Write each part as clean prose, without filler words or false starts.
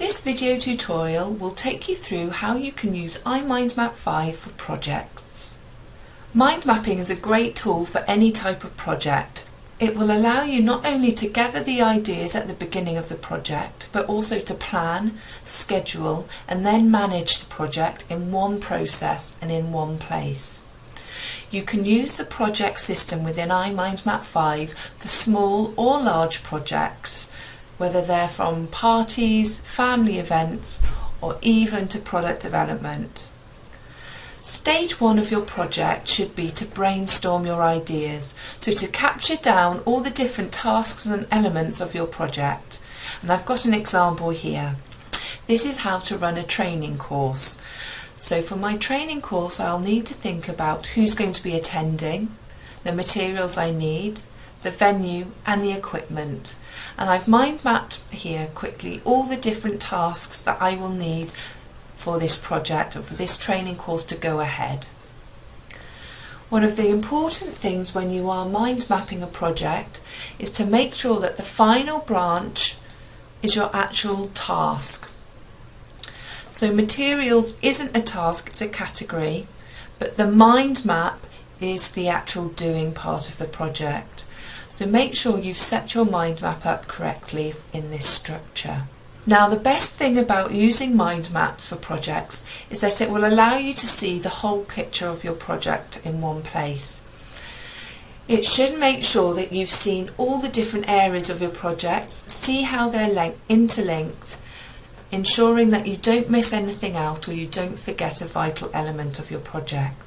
This video tutorial will take you through how you can use iMindMap 5 for projects. Mind mapping is a great tool for any type of project. It will allow you not only to gather the ideas at the beginning of the project, but also to plan, schedule, and then manage the project in one process and in one place. You can use the project system within iMindMap 5 for small or large projects, whether they're from parties, family events, or even to product development. Stage 1 of your project should be to brainstorm your ideas, so to capture down all the different tasks and elements of your project. And I've got an example here. This is how to run a training course. So for my training course, I'll need to think about who's going to be attending, the materials I need, the venue and the equipment. And I've mind mapped here quickly all the different tasks that I will need for this project or for this training course to go ahead. One of the important things when you are mind mapping a project is to make sure that the final branch is your actual task. So materials isn't a task, it's a category, but the mind map is the actual doing part of the project. So make sure you've set your mind map up correctly in this structure. Now the best thing about using mind maps for projects is that it will allow you to see the whole picture of your project in one place. It should make sure that you've seen all the different areas of your project, see how they're interlinked, ensuring that you don't miss anything out or you don't forget a vital element of your project.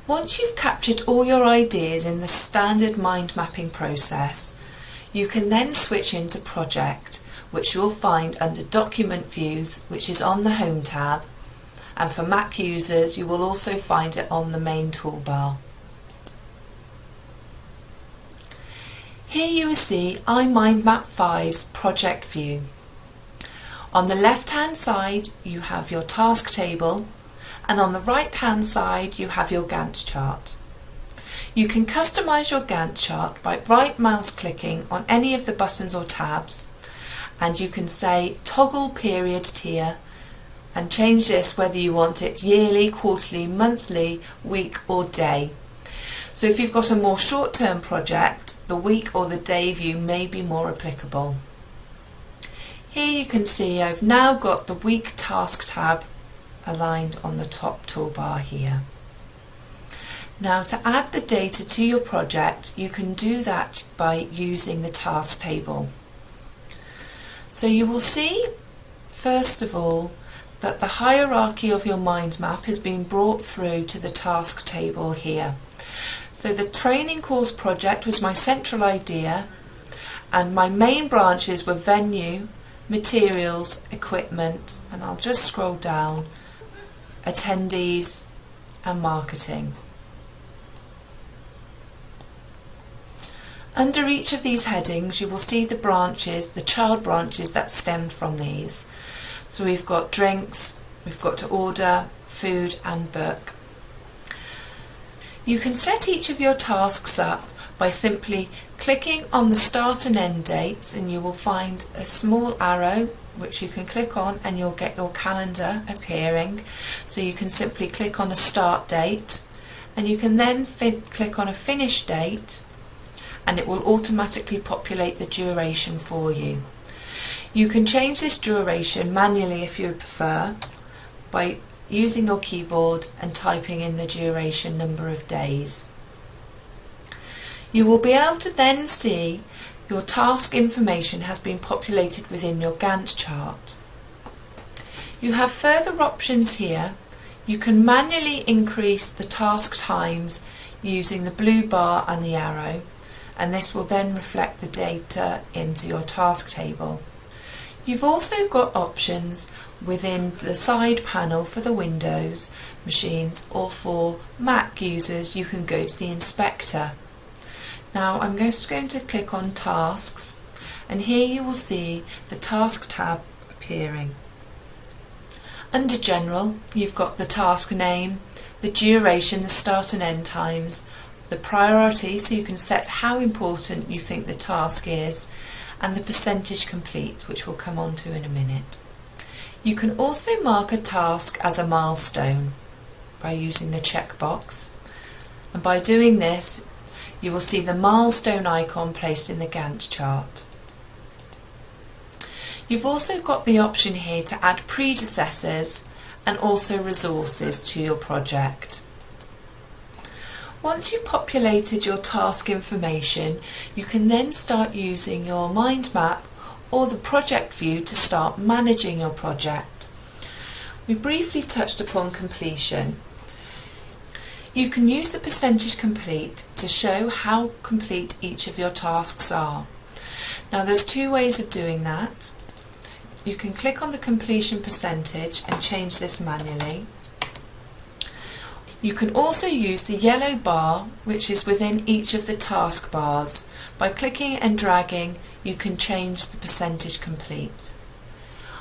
Once you've captured all your ideas in the standard mind mapping process, you can then switch into project, which you'll find under document views, which is on the home tab, and for Mac users you will also find it on the main toolbar. Here you will see iMindMap 5's project view. On the left hand side you have your task table, and on the right hand side you have your Gantt chart. You can customize your Gantt chart by right mouse clicking on any of the buttons or tabs, and you can say toggle period tier and change this whether you want it yearly, quarterly, monthly, week or day. So if you've got a more short-term project, the week or the day view may be more applicable. Here you can see I've now got the week task tab aligned on the top toolbar here. Now to add the data to your project, you can do that by using the task table. So you will see first of all that the hierarchy of your mind map has been brought through to the task table here. So the training course project was my central idea, and my main branches were venue, materials, equipment, and I'll just scroll down, attendees and marketing. Under each of these headings you will see the branches, the child branches that stemmed from these. So we've got drinks, we've got to order, food and book. You can set each of your tasks up by simply clicking on the start and end dates, and you will find a small arrow which you can click on and you'll get your calendar appearing. So you can simply click on a start date and you can then click on a finish date, and it will automatically populate the duration for you. You can change this duration manually if you prefer by using your keyboard and typing in the duration number of days. You will be able to then see your task information has been populated within your Gantt chart. You have further options here. You can manually increase the task times using the blue bar and the arrow, and this will then reflect the data into your task table. You've also got options within the side panel for the Windows machines, or for Mac users you can go to the inspector. Now I'm just going to click on tasks, and here you will see the task tab appearing. Under general you've got the task name, the duration, the start and end times, the priority, so you can set how important you think the task is, and the percentage complete, which we'll come on to in a minute. You can also mark a task as a milestone by using the checkbox, and by doing this you will see the milestone icon placed in the Gantt chart. You've also got the option here to add predecessors and also resources to your project. Once you've populated your task information, you can then start using your mind map or the project view to start managing your project. We briefly touched upon completion. You can use the percentage complete to show how complete each of your tasks are. Now there's two ways of doing that. You can click on the completion percentage and change this manually. You can also use the yellow bar which is within each of the task bars. By clicking and dragging you can change the percentage complete.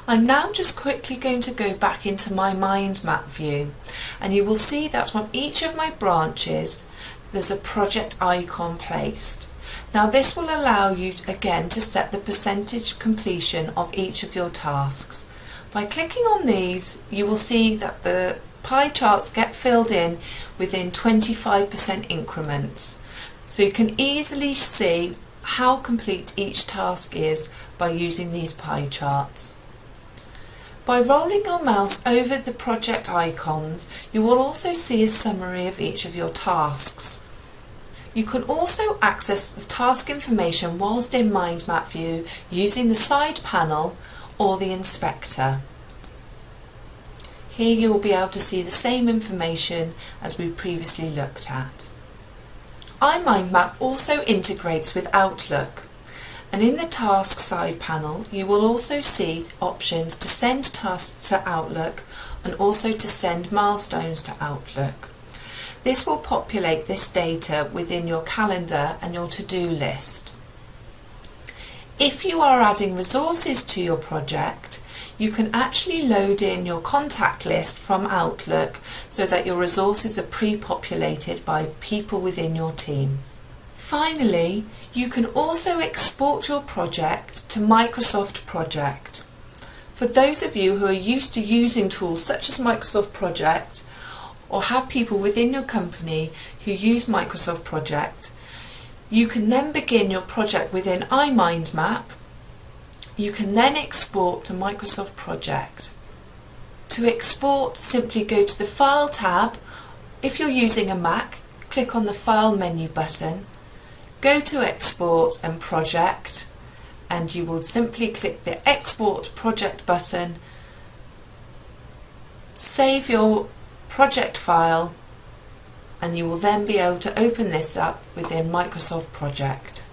I'm now just quickly going to go back into my mind map view, and you will see that on each of my branches there's a project icon placed. Now this will allow you again to set the percentage completion of each of your tasks. By clicking on these you will see that the pie charts get filled in within 25% increments, so you can easily see how complete each task is by using these pie charts. By rolling your mouse over the project icons, you will also see a summary of each of your tasks. You can also access the task information whilst in Mind Map view using the side panel or the inspector. Here you will be able to see the same information as we previously looked at. iMindMap also integrates with Outlook, and in the task side panel you will also see options to send tasks to Outlook and also to send milestones to Outlook. This will populate this data within your calendar and your to-do list. If you are adding resources to your project, you can actually load in your contact list from Outlook so that your resources are pre-populated by people within your team. Finally, you can also export your project to Microsoft Project. For those of you who are used to using tools such as Microsoft Project or have people within your company who use Microsoft Project, you can then begin your project within iMindMap. You can then export to Microsoft Project. To export, simply go to the File tab. If you're using a Mac, click on the File menu button, go to Export and Project, and you will simply click the Export Project button, save your project file, and you will then be able to open this up within Microsoft Project.